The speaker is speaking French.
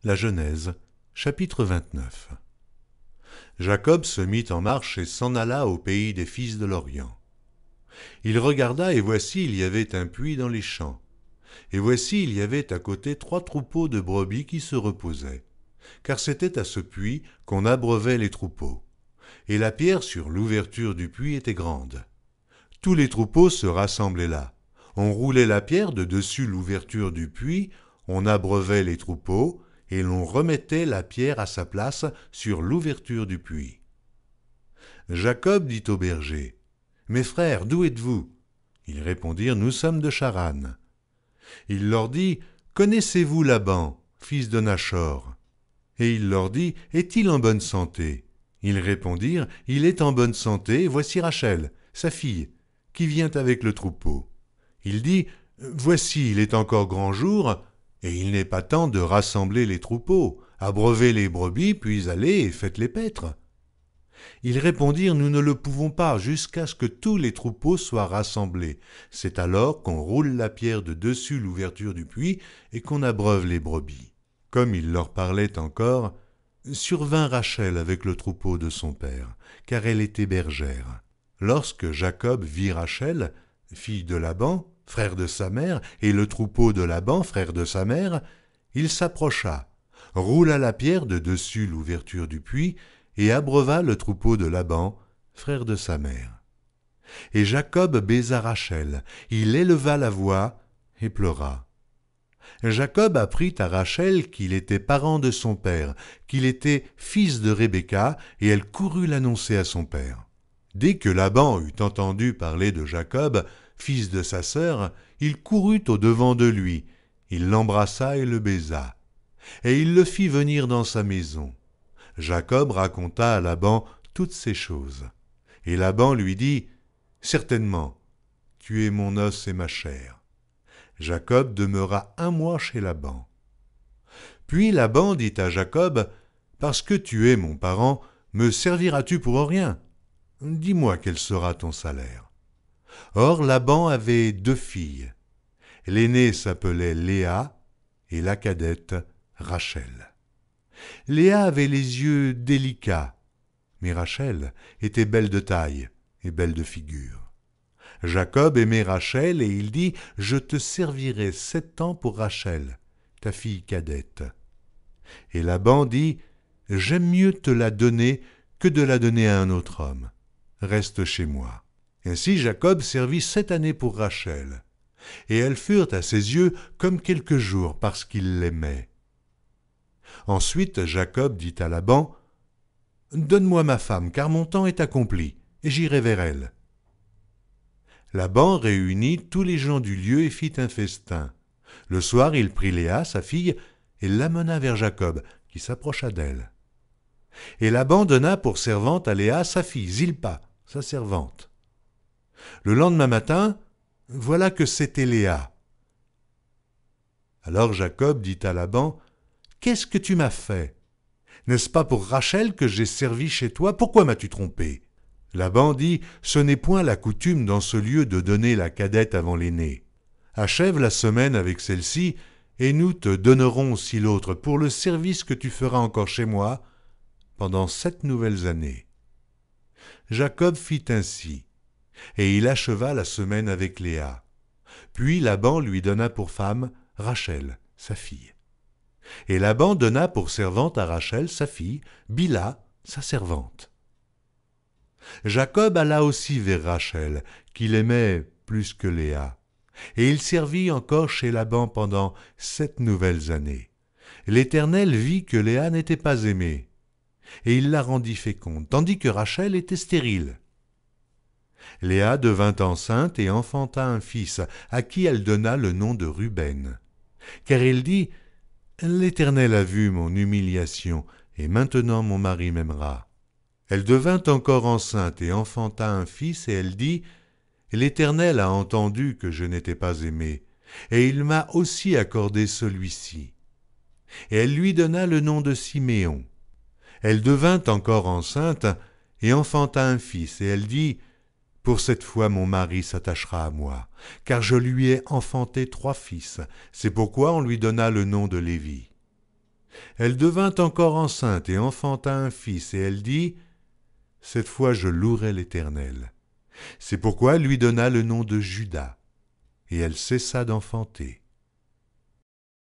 La Genèse, chapitre 29. Jacob se mit en marche et s'en alla au pays des fils de l'Orient. Il regarda, et voici, il y avait un puits dans les champs. Et voici, il y avait à côté 3 troupeaux de brebis qui se reposaient. Car c'était à ce puits qu'on abreuvait les troupeaux. Et la pierre sur l'ouverture du puits était grande. Tous les troupeaux se rassemblaient là. On roulait la pierre de dessus l'ouverture du puits, on abreuvait les troupeaux, et l'on remettait la pierre à sa place sur l'ouverture du puits. Jacob dit aux bergers, « Mes frères, d'où êtes-vous » Ils répondirent, « Nous sommes de Charan. » Il leur dit, « Connaissez-vous Laban, fils de Nachor » Et il leur dit, « Est-il en bonne santé » Ils répondirent, « Il est en bonne santé, voici Rachel, sa fille, qui vient avec le troupeau. » Il dit, « Voici, il est encore grand jour, et il n'est pas temps de rassembler les troupeaux, abreuvez les brebis, puis allez et faites-les paître. » Ils répondirent, « Nous ne le pouvons pas, jusqu'à ce que tous les troupeaux soient rassemblés. C'est alors qu'on roule la pierre de dessus l'ouverture du puits et qu'on abreuve les brebis. » Comme il leur parlait encore, survint Rachel avec le troupeau de son père, car elle était bergère. Lorsque Jacob vit Rachel, fille de Laban, frère de sa mère, et le troupeau de Laban, frère de sa mère, il s'approcha, roula la pierre de dessus l'ouverture du puits, et abreuva le troupeau de Laban, frère de sa mère. Et Jacob baisa Rachel, il éleva la voix et pleura. Jacob apprit à Rachel qu'il était parent de son père, qu'il était fils de Rebecca, et elle courut l'annoncer à son père. Dès que Laban eut entendu parler de Jacob, fils de sa sœur, il courut au-devant de lui, il l'embrassa et le baisa, et il le fit venir dans sa maison. Jacob raconta à Laban toutes ces choses. Et Laban lui dit, « Certainement, tu es mon os et ma chair. » Jacob demeura 1 mois chez Laban. Puis Laban dit à Jacob, « Parce que tu es mon parent, me serviras-tu pour rien? Dis-moi quel sera ton salaire. » Or Laban avait 2 filles. L'aînée s'appelait Léa et la cadette Rachel. Léa avait les yeux délicats, mais Rachel était belle de taille et belle de figure. Jacob aimait Rachel et il dit, « Je te servirai 7 ans pour Rachel, ta fille cadette. » Et Laban dit, « J'aime mieux te la donner que de la donner à un autre homme. Reste chez moi. » Ainsi Jacob servit 7 années pour Rachel, et elles furent à ses yeux comme quelques jours parce qu'il l'aimait. Ensuite Jacob dit à Laban, « Donne-moi ma femme, car mon temps est accompli, et j'irai vers elle. » Laban réunit tous les gens du lieu et fit un festin. Le soir, il prit Léa, sa fille, et l'amena vers Jacob, qui s'approcha d'elle. Et Laban donna pour servante à Léa sa fille, Zilpa, sa servante. Le lendemain matin, voilà que c'était Léa. Alors Jacob dit à Laban, « Qu'est-ce que tu m'as fait? N'est-ce pas pour Rachel que j'ai servi chez toi? Pourquoi m'as-tu trompé ?» Laban dit, « Ce n'est point la coutume dans ce lieu de donner la cadette avant l'aînée. Achève la semaine avec celle-ci, et nous te donnerons aussi l'autre pour le service que tu feras encore chez moi pendant 7 nouvelles années. » Jacob fit ainsi, et il acheva la semaine avec Léa. Puis Laban lui donna pour femme Rachel, sa fille. Et Laban donna pour servante à Rachel, sa fille, Bila, sa servante. Jacob alla aussi vers Rachel, qu'il aimait plus que Léa, et il servit encore chez Laban pendant 7 nouvelles années. L'Éternel vit que Léa n'était pas aimée, et il la rendit féconde, tandis que Rachel était stérile. Léa devint enceinte et enfanta un fils, à qui elle donna le nom de Ruben. Car elle dit, « L'Éternel a vu mon humiliation, et maintenant mon mari m'aimera. » Elle devint encore enceinte et enfanta un fils, et elle dit, « L'Éternel a entendu que je n'étais pas aimée, et il m'a aussi accordé celui-ci. » Et elle lui donna le nom de Siméon. Elle devint encore enceinte et enfanta un fils, et elle dit, « Pour cette fois mon mari s'attachera à moi, car je lui ai enfanté 3 fils. C'est pourquoi on lui donna le nom de Lévi. » Elle devint encore enceinte et enfanta un fils, et elle dit, « Cette fois je louerai l'Éternel. » C'est pourquoi elle lui donna le nom de Juda, et elle cessa d'enfanter.